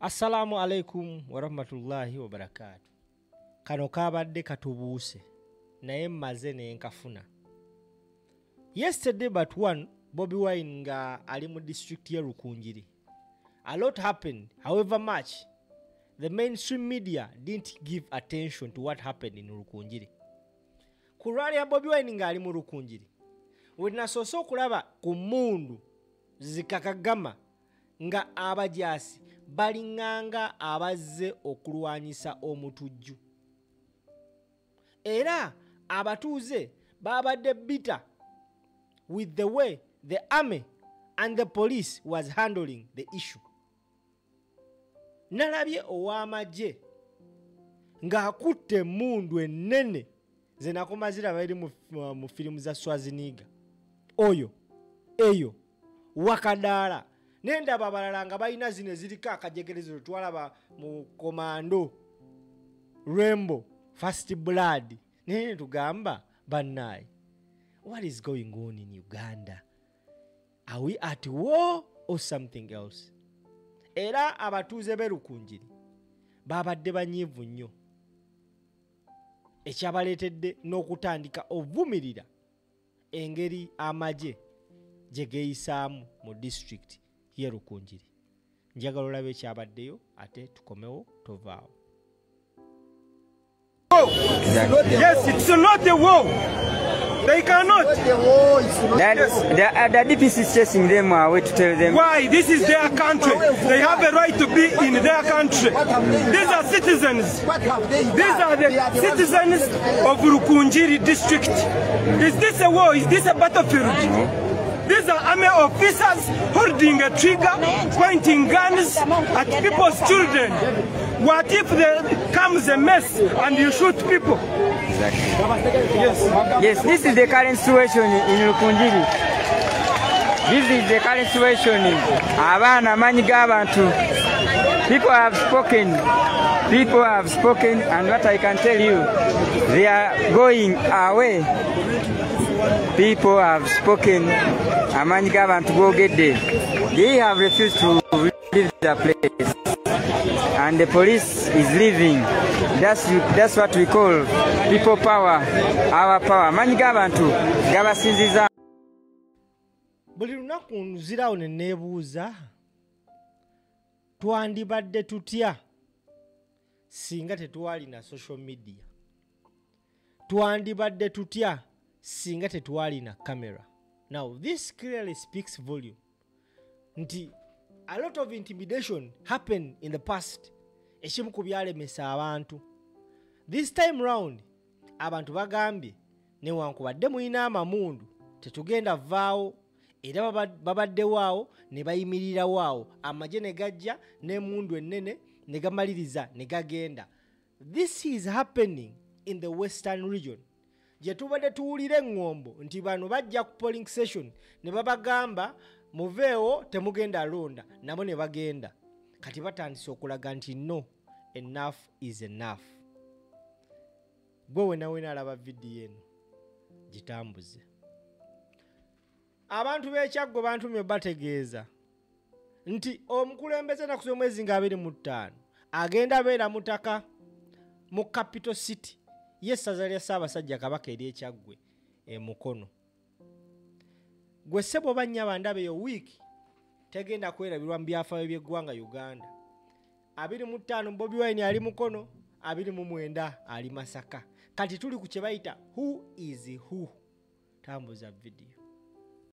Assalamu alaikum wa rahmatullahi wa barakatuh. Kano kabadde katubuuse naye mmaze ne nkafuna. Yesterday but one, Bobi Wine nga ali mu district ya Rukunjiri. A lot happened, however much the mainstream media didn't give attention to what happened in Rukunjiri. Kurali ya Bobi Wine nga ali mu Rukunjiri. Wenasoso kulaba ku mundu zikakagama nga abajasi balinganga abazze okulwanyisa omutujju. Era abatuuze babadde bitter with the way the army and the police was handling the issue. Nalabye ow'amagye ng'akutte mundu ennene ze nakomazira bali mu filimu za Schwarzenegger. Eyo wakadaala nendaba abalala nga balina zino eziriko akajegerezo twalaba mu Commando, Rambo, First Blood. Naye tugamba bannaye, what is going on in Uganda? Are we at war or something else? Era abatuuze b'e Rukunjiri babadde banyiivu nnyo, ekyabaleetedde n'okutandika ovumirira engeri amagye gye geeyisaamu mu district y'e Rukunjiri. Njagala olabe ekyabaddeyo ate tukomewo tovaawo. Yes, it's not a war. They cannot. The DPC is chasing them away to tell them. Why? This is their country. They have a right to be in their country. These are citizens. These are the citizens of Rukunjiri district. Is this a war? Is this a battlefield? These are army officers holding a trigger, pointing guns at people's children. What if there comes a mess and you shoot people? Exactly. Yes, this is the current situation in Rukunjiri. This is the current situation in Abana Manigabantu. People have spoken. People have spoken, and what I can tell you, they are going away. People have spoken. Amanigabantu go get there. They have refused to leave the place. And the police is leaving. That's what we call people power, our power. Manigabantu gabasinziza. Buli lunaku nzirawo ne neebuuza, twandibadde tutya singa tetwalina social media? Twandibadde tutya singa tetwalina camera? Now this clearly speaks volume. Nti a lot of intimidation happened in the past. Ekimu ku byalemesa abantu. This time round abantu bagambye newankubadde mulina amamundu tetugenda vaawo, era babadde waawo ne bayimirira waawo, amagye ne gajja n'emundu ennene ne gamaliriza ne gagenda. This is happening in the western region. Gye tubadde tuwulira eŋŋombo nti bano bajja ku polling station ne babagamba muveewo temugenda londa, nabo ne bagenda. Kati batandise okulaga nti no, enough is enough. Gwe weena alaba vidiyo eno gitambuze. Abantu b'ekyaggo bantumye bategeeza nti omukulembeze naku z'omwezi nga 25 agenda beera mutaka mu capital city y'essaza lya Ssaabasajja Kabaka ery'Ekyaggwe Mukono. Gwe ssebo bannya bandaba eyo wiiki tegenda kwerabirwa mu byafaayo by'eggwanga Uganda. 25 Bobi Wine ali Mukono, 29 ali Masaka. Kati tuli ku kye bayita who is who. Tambuza video.